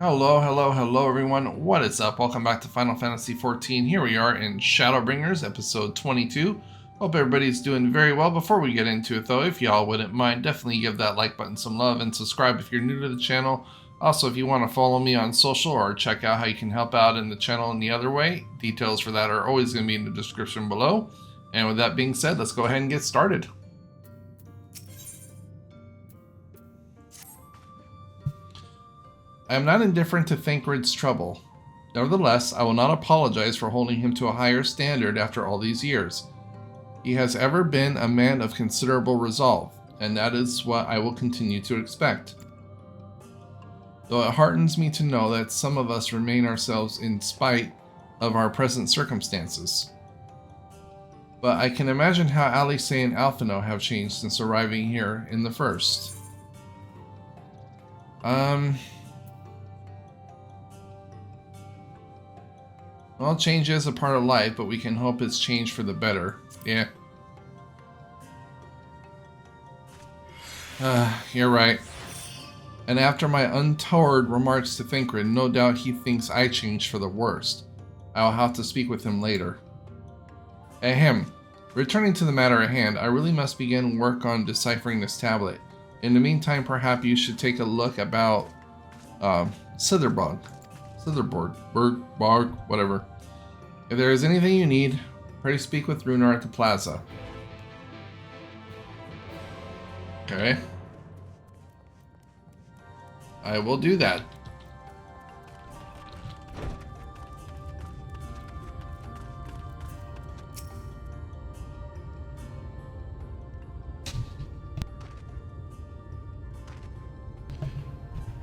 Hello, hello, hello everyone. What is up? Welcome back to Final Fantasy XIV. Here we are in Shadowbringers, episode 22. Hope everybody's doing very well. Before we get into it though, if y'all wouldn't mind, definitely give that like button some love and subscribe if you're new to the channel. Also, if you want to follow me on social or check out how you can help out in the channel in the other way, details for that are always going to be in the description below. And with that being said, let's go ahead and get started. I am not indifferent to Thancred's trouble. Nevertheless, I will not apologize for holding him to a higher standard after all these years. He has ever been a man of considerable resolve, and that is what I will continue to expect. Though it heartens me to know that some of us remain ourselves in spite of our present circumstances. But I can imagine how Alice and Alphino have changed since arriving here in the first. Well, change is a part of life, but we can hope it's changed for the better. Yeah. You're right. And after my untoward remarks to Thancred, no doubt he thinks I changed for the worst. I'll have to speak with him later. Ahem. Returning to the matter at hand, I really must begin work on deciphering this tablet. In the meantime, perhaps you should take a look about Sitherboard, whatever. If there is anything you need, pray to speak with Runar at the plaza. Okay. I will do that.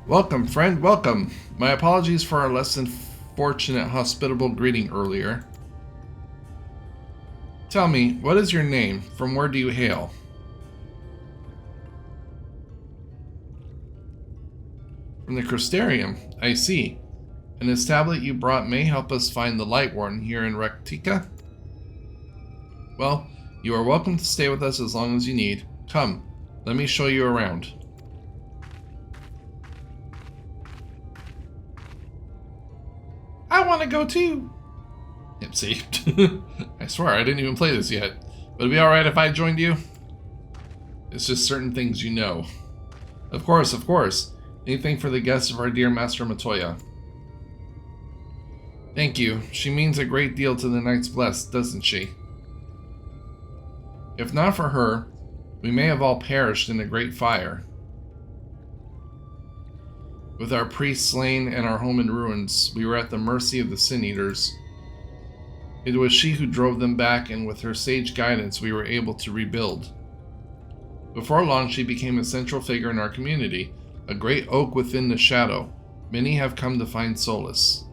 Welcome, friend, welcome. My apologies for our less than fortunate hospitable greeting earlier. Tell me, what is your name? From where do you hail? From the Crystarium, I see. And this tablet you brought may help us find the Light Warden here in Rectica? Well, you are welcome to stay with us as long as you need. Come, let me show you around. I want to go too. Yep, see? I swear, I didn't even play this yet. Would it be alright if I joined you? It's just certain things you know. Of course, of course. Anything for the guests of our dear Master Matoya. Thank you. She means a great deal to the Knights Blessed, doesn't she? If not for her, we may have all perished in a great fire. With our priests slain and our home in ruins, we were at the mercy of the Sin Eaters. It was she who drove them back, and with her sage guidance we were able to rebuild. Before long she became a central figure in our community, a great oak within the shadow. Many have come to find solace.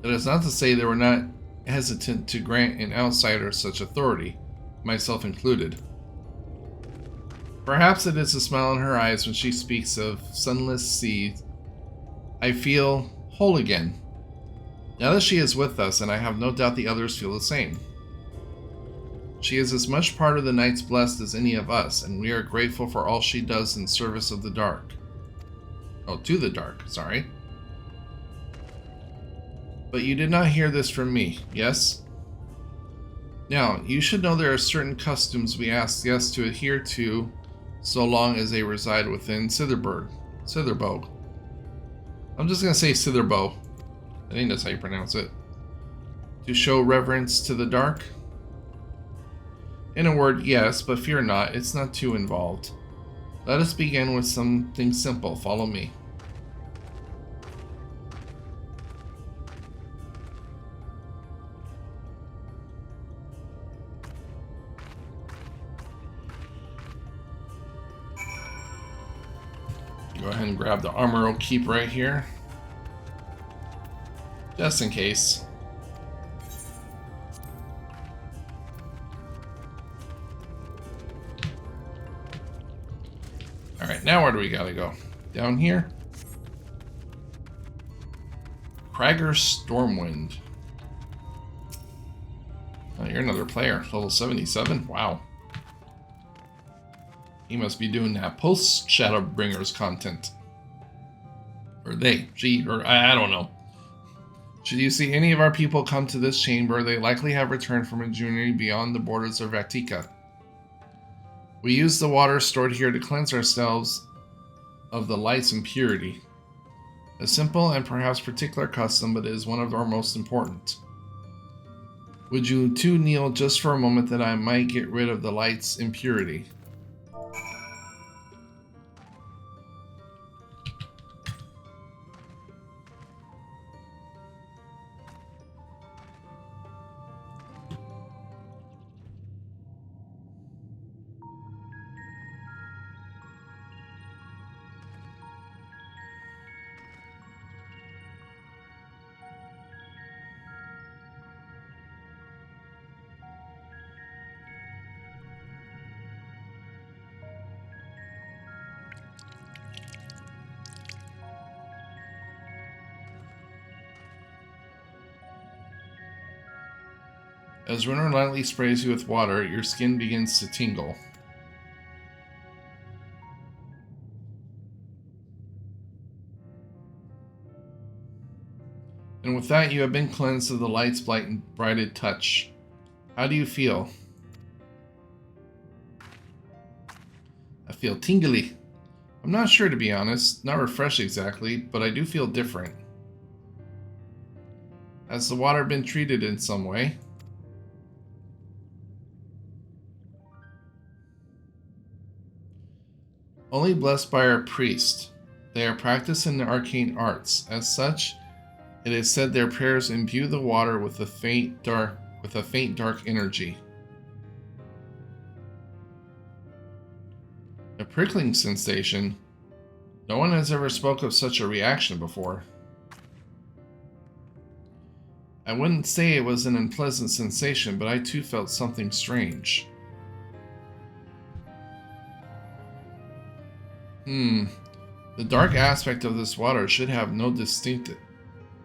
That is not to say they were not hesitant to grant an outsider such authority, myself included. Perhaps it is the smile in her eyes when she speaks of sunless seas. I feel whole again. Now that she is with us, and I have no doubt the others feel the same. She is as much part of the Knights Blessed as any of us, and we are grateful for all she does in service of the dark. Oh, to the dark, sorry. But you did not hear this from me, yes? Now, you should know there are certain customs we ask guests to adhere to so long as they reside within Sitherboard. I'm just going to say Sitherbow. I think that's how you pronounce it. To show reverence to the dark? In a word, yes, but fear not, it's not too involved. Let us begin with something simple. Follow me. Go ahead and grab the armor I'll keep right here. Just in case. Alright, now where do we gotta go? Down here? Cragger Stormwind. Oh, you're another player. Level 77? Wow. He must be doing that post-Shadowbringers content. Or they, she, or I don't know. Should you see any of our people come to this chamber, they likely have returned from a journey beyond the borders of Vatica. We use the water stored here to cleanse ourselves of the light's impurity. A simple and perhaps particular custom, but it is one of our most important. Would you two kneel just for a moment that I might get rid of the light's impurity? As Renner lightly sprays you with water, your skin begins to tingle. And with that, you have been cleansed of the light's blighted touch. How do you feel? I feel tingly. I'm not sure, to be honest. Not refreshed exactly, but I do feel different. Has the water been treated in some way? Only blessed by our priest. They are practiced in the arcane arts. As such, it is said their prayers imbue the water with a faint dark energy. A prickling sensation. No one has ever spoke of such a reaction before. I wouldn't say it was an unpleasant sensation, but I too felt something strange. The dark aspect of this water should have no distinct,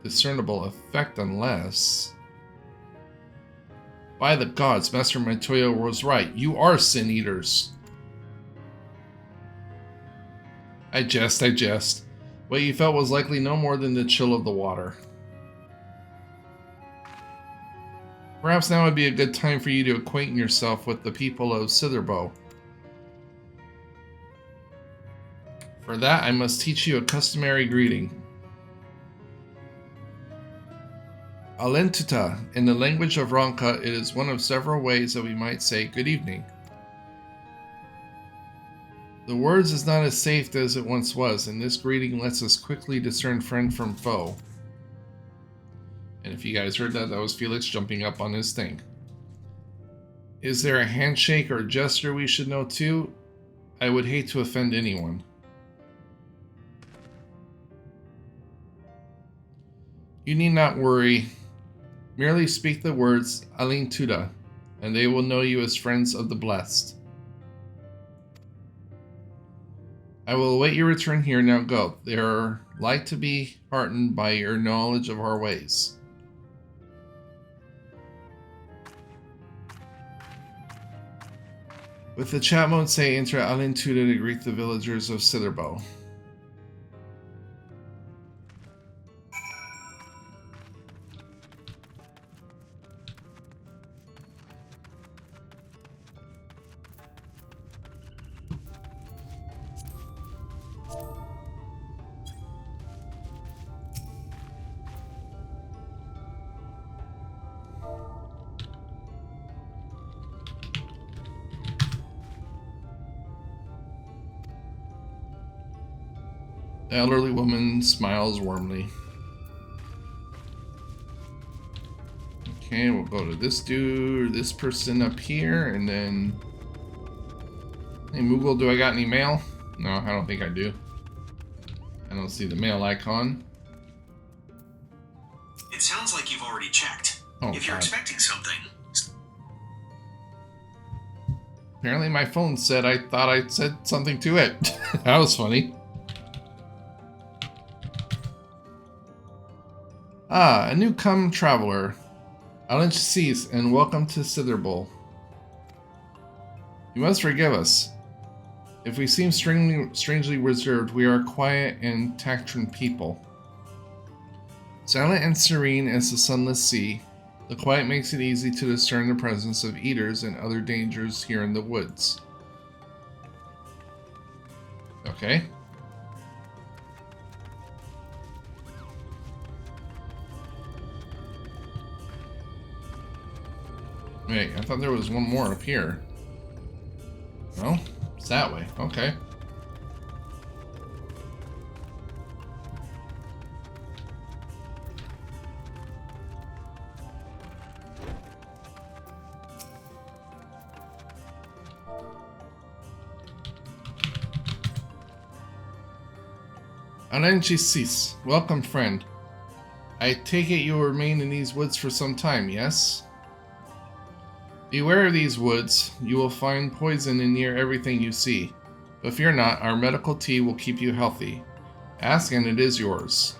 discernible effect unless... By the gods, Master Montoya was right. You are sin eaters. I jest. What you felt was likely no more than the chill of the water. Perhaps now would be a good time for you to acquaint yourself with the people of Sitherbow. For that, I must teach you a customary greeting. Alentuta. In the language of Ronka, it is one of several ways that we might say good evening. The words is not as safe as it once was, and this greeting lets us quickly discern friend from foe. And if you guys heard that, that was Felix jumping up on his thing. Is there a handshake or gesture we should know too? I would hate to offend anyone. You need not worry. Merely speak the words Alin Tuda, and they will know you as friends of the blessed. I will await your return here. Now go. They are like to be heartened by your knowledge of our ways. With the chat mode say enter Alin Tuda to greet the villagers of Sitherbow. The elderly woman smiles warmly. Okay, we'll go to this dude, this person up here, and then... Hey, Moogle, do I got any mail? No, I don't think I do. I don't see the mail icon. It sounds like you've already checked. Oh, if you're expecting something... Apparently my phone said I thought I said something to it. That was funny. Ah, a new-come traveler. Alan Cease, and welcome to Sitherbow. You must forgive us. If we seem strangely reserved, we are a quiet and taciturn people. Silent and serene as the sunless sea, the quiet makes it easy to discern the presence of eaters and other dangers here in the woods. Okay. Wait, I thought there was one more up here. No? It's that way. Okay. Ananchisis, welcome friend. I take it you will remain in these woods for some time, yes? Beware of these woods. You will find poison in near everything you see. But fear not, our medical tea will keep you healthy. Ask and it is yours.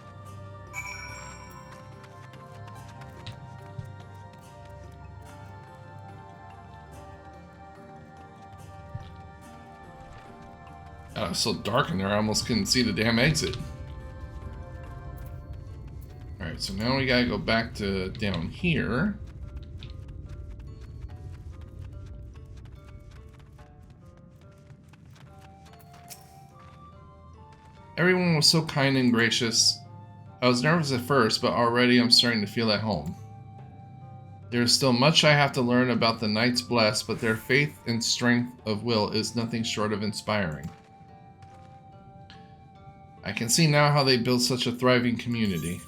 God, it's so dark in there, I almost couldn't see the damn exit. Alright, so now we gotta go back to down here. Everyone was so kind and gracious. I was nervous at first, but already I'm starting to feel at home. There is still much I have to learn about the Knights Blessed, but their faith and strength of will is nothing short of inspiring. I can see now how they built such a thriving community.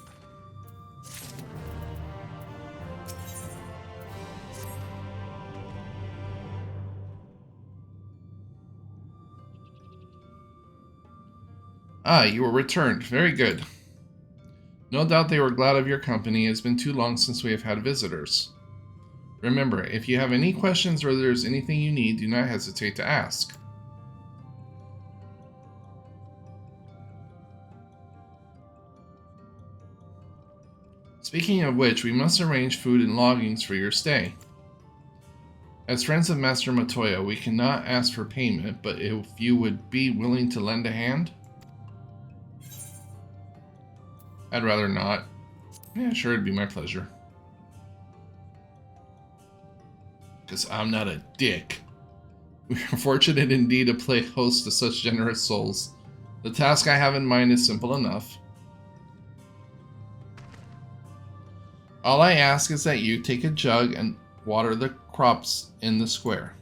Ah, you were returned. Very good. No doubt they were glad of your company. It has been too long since we have had visitors. Remember, if you have any questions or there's anything you need, do not hesitate to ask. Speaking of which, we must arrange food and lodgings for your stay. As friends of Master Matoya, we cannot ask for payment, but if you would be willing to lend a hand? I'd rather not. Yeah, sure, it'd be my pleasure. Because I'm not a dick. We are fortunate indeed to play host to such generous souls. The task I have in mind is simple enough. All I ask is that you take a jug and water the crops in the square.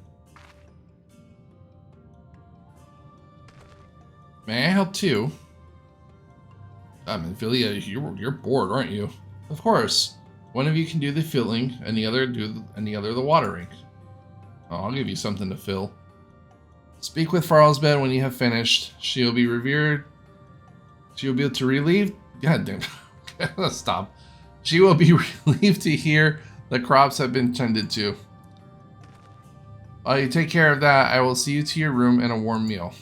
May I help too? Philia, you're bored, aren't you? Of course. One of you can do the filling, and the other the watering. Oh, I'll give you something to fill. Speak with Farlsbed when you have finished. She'll be revered. She'll be able to relieve. God damn. Stop. She will be relieved to hear the crops have been tended to. While you take care of that, I will see you to your room and a warm meal.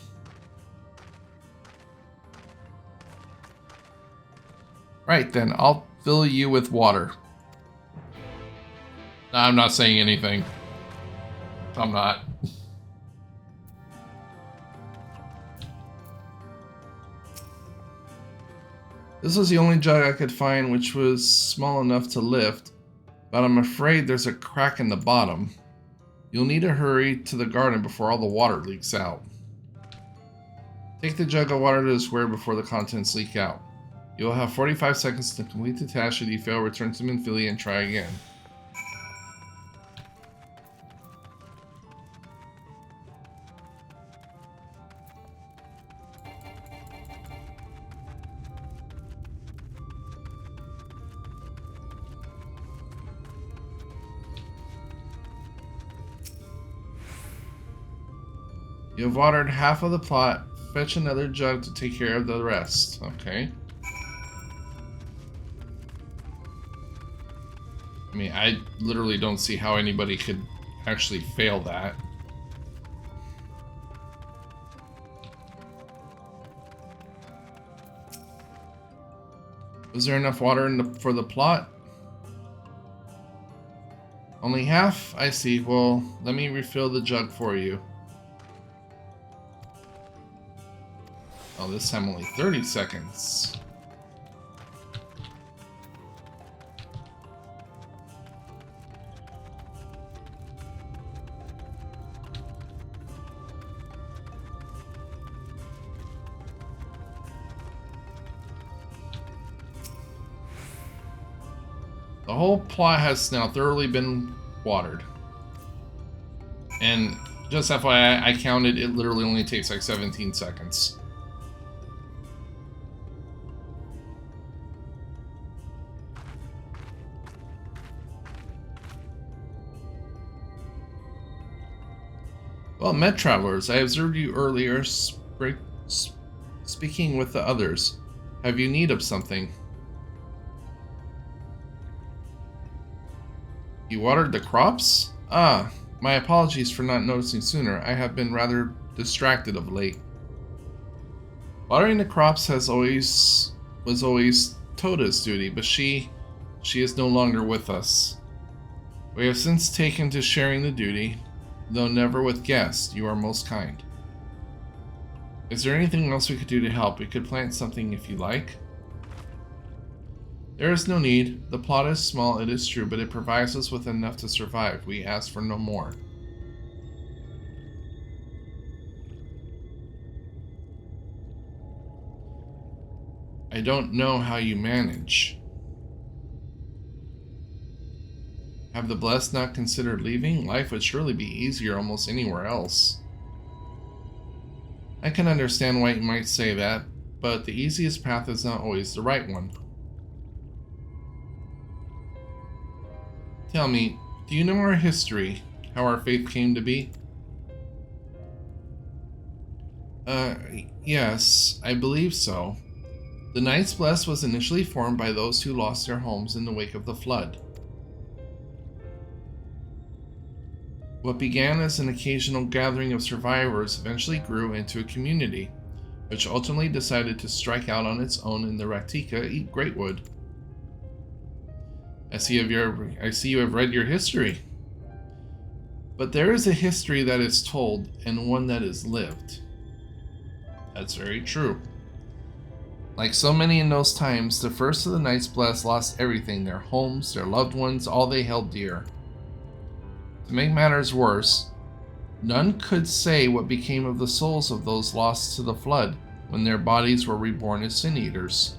Right then, I'll fill you with water. I'm not saying anything. I'm not. This was the only jug I could find which was small enough to lift, but I'm afraid there's a crack in the bottom. You'll need to hurry to the garden before all the water leaks out. Take the jug of water to the square before the contents leak out. You will have 45 seconds to complete the task. Should you fail, return to Minfilia and try again. You have watered half of the plot. Fetch another jug to take care of the rest. Okay. I mean, I literally don't see how anybody could actually fail that. Was there enough water for the plot? Only half? I see. Well, let me refill the jug for you. Oh, this time only 30 seconds. The whole plot has now thoroughly been watered. And just FYI, I counted, it literally only takes like 17 seconds. Well met, travelers. I observed you earlier speaking with the others. Have you need of something? You watered the crops? Ah, my apologies for not noticing sooner. I have been rather distracted of late. Watering the crops was always Toda's duty, but she is no longer with us. We have since taken to sharing the duty, though never with guests. You are most kind. Is there anything else we could do to help? We could plant something if you like. There is no need. The plot is small, it is true, but it provides us with enough to survive. We ask for no more. I don't know how you manage. Have the blessed not considered leaving? Life would surely be easier almost anywhere else. I can understand why you might say that, but the easiest path is not always the right one. Tell me, do you know our history, how our faith came to be? Yes, I believe so. The Knights Blessed was initially formed by those who lost their homes in the wake of the flood. What began as an occasional gathering of survivors eventually grew into a community, which ultimately decided to strike out on its own in the Ratika Greatwood. I see you have read your history. But there is a history that is told and one that is lived. That's very true. Like so many in those times, the first of the Knights Blessed lost everything, their homes, their loved ones, all they held dear. To make matters worse, none could say what became of the souls of those lost to the flood when their bodies were reborn as sin eaters.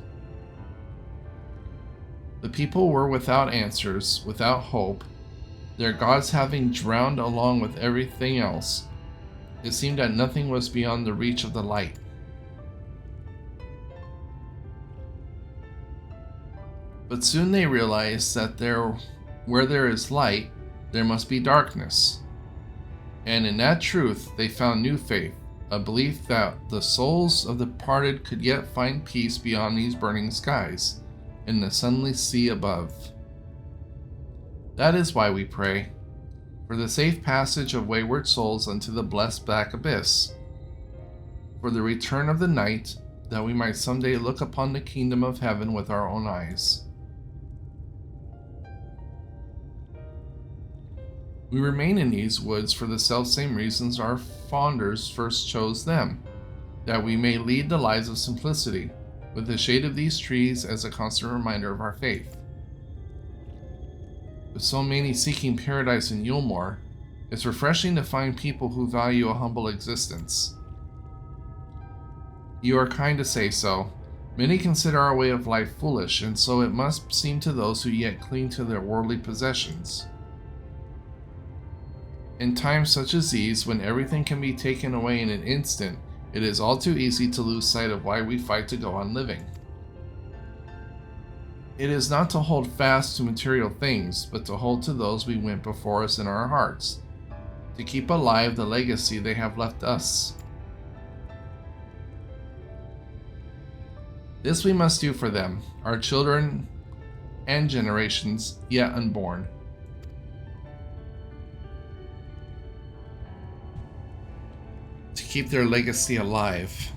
The people were without answers, without hope, their gods having drowned along with everything else. It seemed that nothing was beyond the reach of the light. But soon they realized that where there is light, there must be darkness. And in that truth, they found new faith, a belief that the souls of the departed could yet find peace beyond these burning skies, in the sunless sea above. That is why we pray, for the safe passage of wayward souls unto the blessed black abyss, for the return of the night, that we might someday look upon the kingdom of heaven with our own eyes. We remain in these woods for the selfsame reasons our founders first chose them, that we may lead the lives of simplicity, with the shade of these trees as a constant reminder of our faith. With so many seeking paradise in Yulmore, it's refreshing to find people who value a humble existence. You are kind to say so. Many consider our way of life foolish, and so it must seem to those who yet cling to their worldly possessions. In times such as these, when everything can be taken away in an instant, it is all too easy to lose sight of why we fight to go on living. It is not to hold fast to material things, but to hold to those we went before us in our hearts, to keep alive the legacy they have left us. This we must do for them, our children and generations yet unborn. To keep their legacy alive.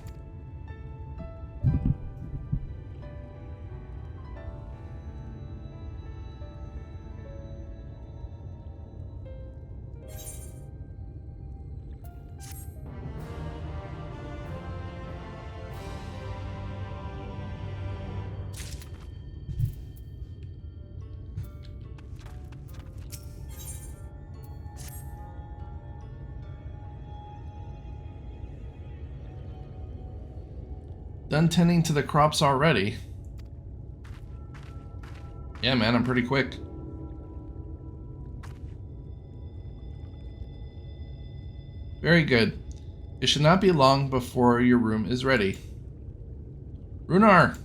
Done tending to the crops already. Yeah, man, I'm pretty quick. Very good. It should not be long before your room is ready. Runar!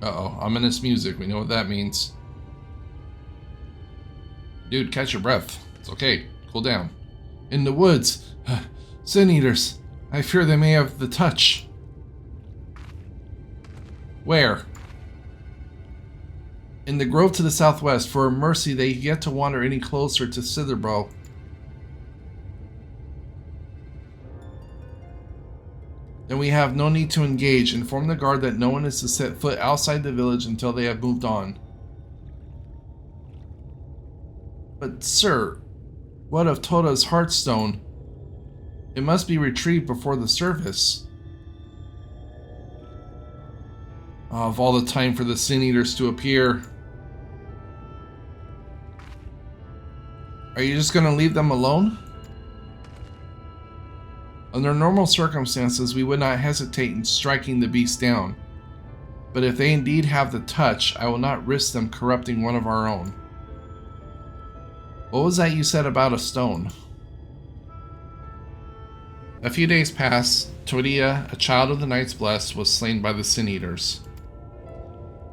Uh-oh, ominous music. We know what that means. Dude, catch your breath. It's okay. Cool down. In the woods. Sin eaters. I fear they may have the touch. Where? In the grove to the southwest. For mercy, they yet to wander any closer to Sitherbro. Then we have no need to engage. Inform the guard that no one is to set foot outside the village until they have moved on. But, sir, what of Toda's heartstone? It must be retrieved before the service. Oh, of all the time for the Sin Eaters to appear. Are you just going to leave them alone? Under normal circumstances, we would not hesitate in striking the beast down. But if they indeed have the touch, I will not risk them corrupting one of our own. What was that you said about a stone? A few days passed. Todia, a child of the Knights Blessed, was slain by the Sin Eaters.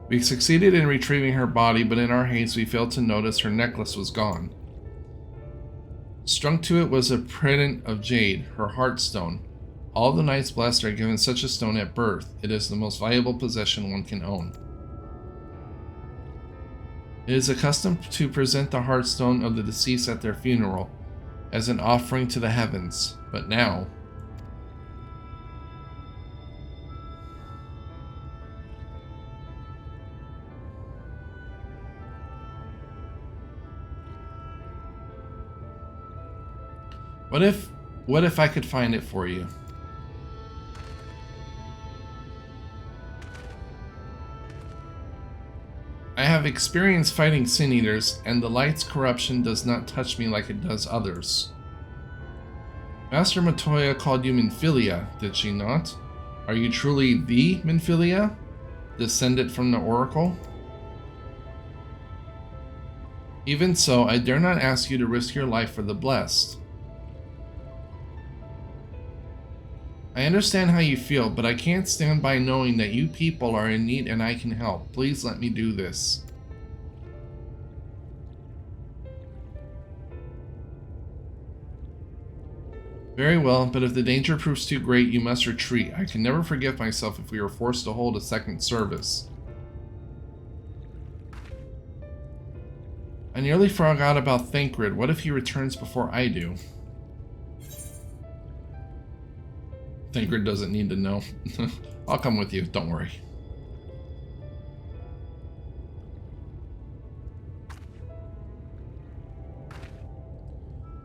We succeeded in retrieving her body, but in our haste we failed to notice her necklace was gone. Strung to it was a pendant of jade, her heartstone. All the Knights Blessed are given such a stone at birth. It is the most valuable possession one can own. It is accustomed to present the heartstone of the deceased at their funeral, as an offering to the heavens, but now... What if I could find it for you? I have experience fighting Sin Eaters, and the light's corruption does not touch me like it does others. Master Matoya called you Minfilia, did she not? Are you truly the Minfilia? Descended from the Oracle? Even so, I dare not ask you to risk your life for the blessed. I understand how you feel, but I can't stand by knowing that you people are in need and I can help. Please let me do this. Very well, but if the danger proves too great, you must retreat. I can never forgive myself if we are forced to hold a second service. I nearly forgot about Thancred. What if he returns before I do? Thancred doesn't need to know. I'll come with you, don't worry.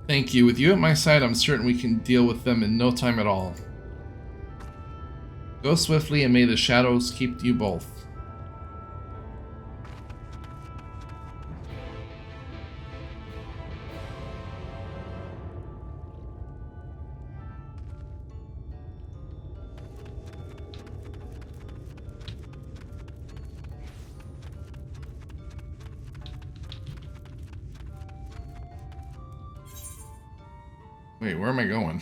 Thank you. With you at my side, I'm certain we can deal with them in no time at all. Go swiftly, and may the shadows keep you both. Wait, where am I going?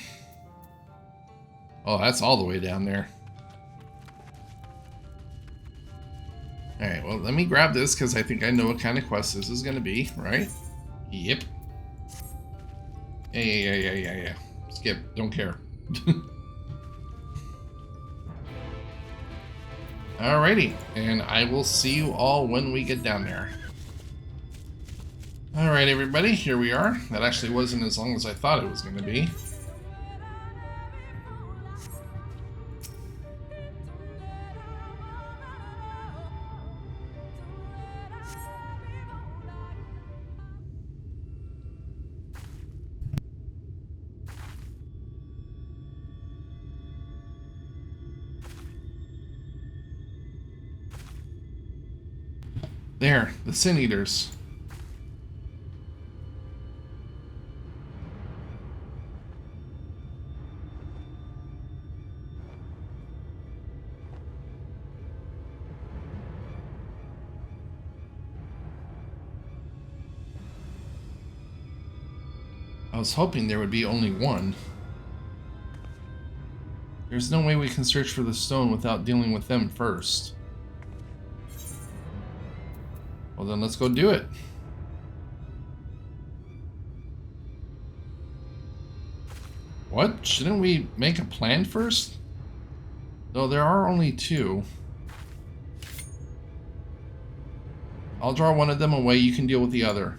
Oh, that's all the way down there. Alright, well, let me grab this because I think I know what kind of quest this is going to be, right? Yep. Yeah. Skip, don't care. Alrighty, and I will see you all when we get down there. Alright everybody, here we are. That actually wasn't as long as I thought it was going to be. There, the Sin Eaters. I was hoping there would be only one. There's no way we can search for the stone without dealing with them first. Well, then let's go do it. What? Shouldn't we make a plan first? Though there are only two. I'll draw one of them away, you can deal with the other.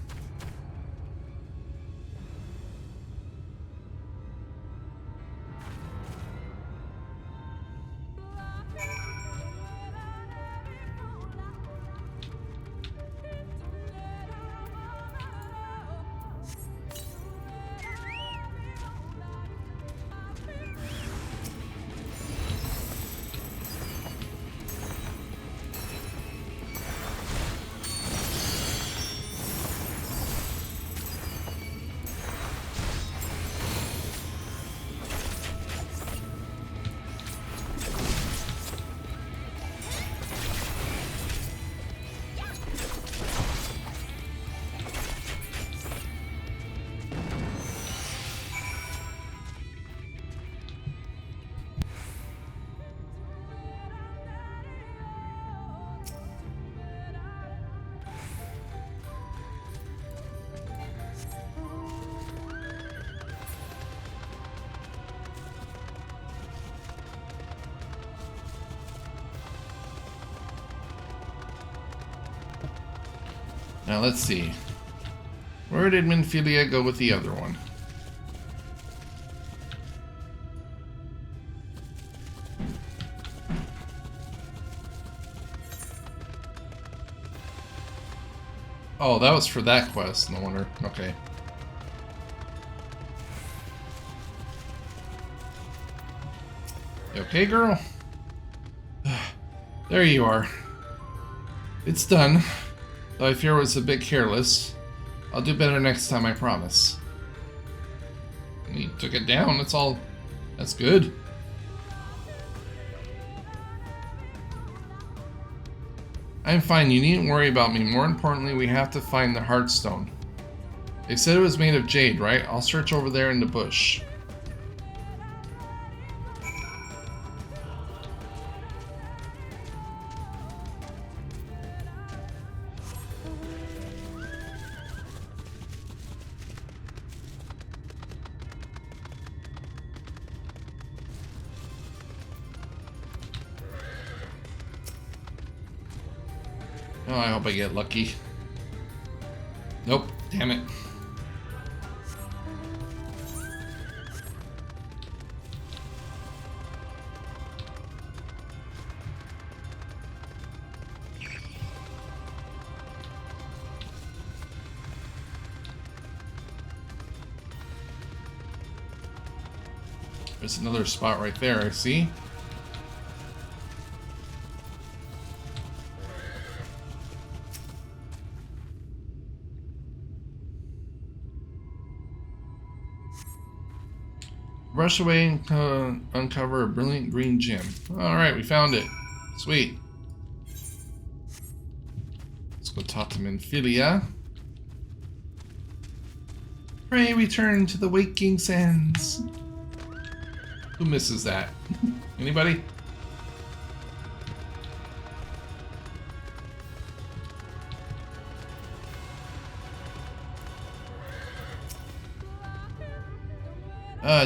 Now let's see. Where did Minfilia go with the other one? Oh, that was for that quest, no wonder. Okay. You okay, girl? There you are. It's done. Though I fear it was a bit careless. I'll do better next time, I promise. He took it down, that's all. That's good. I'm fine, you needn't worry about me. More importantly, we have to find the Heartstone. They said it was made of jade, right? I'll search over there in the bush. Oh, I hope I get lucky. Nope, damn it. There's another spot right there, I see. Rush away and uncover a brilliant green gem. Alright, we found it. Sweet. Let's go talk to Minfilia. Pray return to the waking sands. Who misses that? Anybody?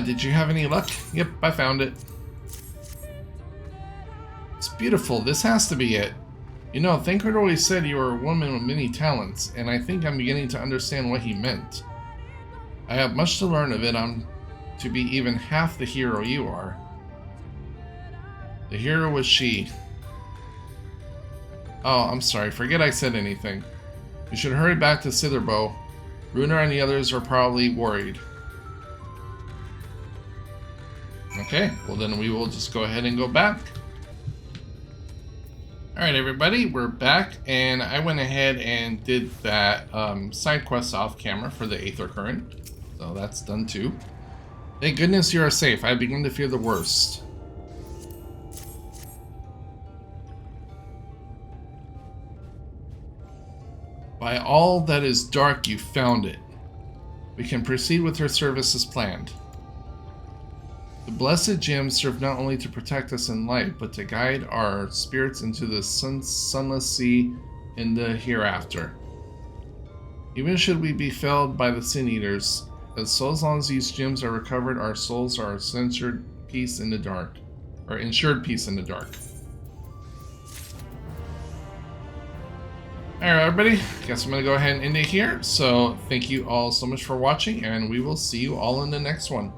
Did you have any luck? Yep, I found it. It's beautiful. This has to be it. You know, Thancred always said you were a woman with many talents, and I think I'm beginning to understand what he meant. I have much to learn of it. I'm to be even half the hero you are. The hero was she. Oh, I'm sorry. Forget I said anything. We should hurry back to Sitherbow. Runer and the others are probably worried. Okay, well then we will just go ahead and go back. Alright everybody, we're back, and I went ahead and did that side quest off camera for the Aether Current. So that's done too. Thank goodness you are safe. I begin to fear the worst. By all that is dark, you found it. We can proceed with her service as planned. The blessed gems serve not only to protect us in life, but to guide our spirits into the sunless sea in the hereafter. Even should we be felled by the sin eaters, as long as these gems are recovered, our souls are ensured peace in the dark. Alright, everybody, guess I'm going to go ahead and end it here. So thank you all so much for watching, and we will see you all in the next one.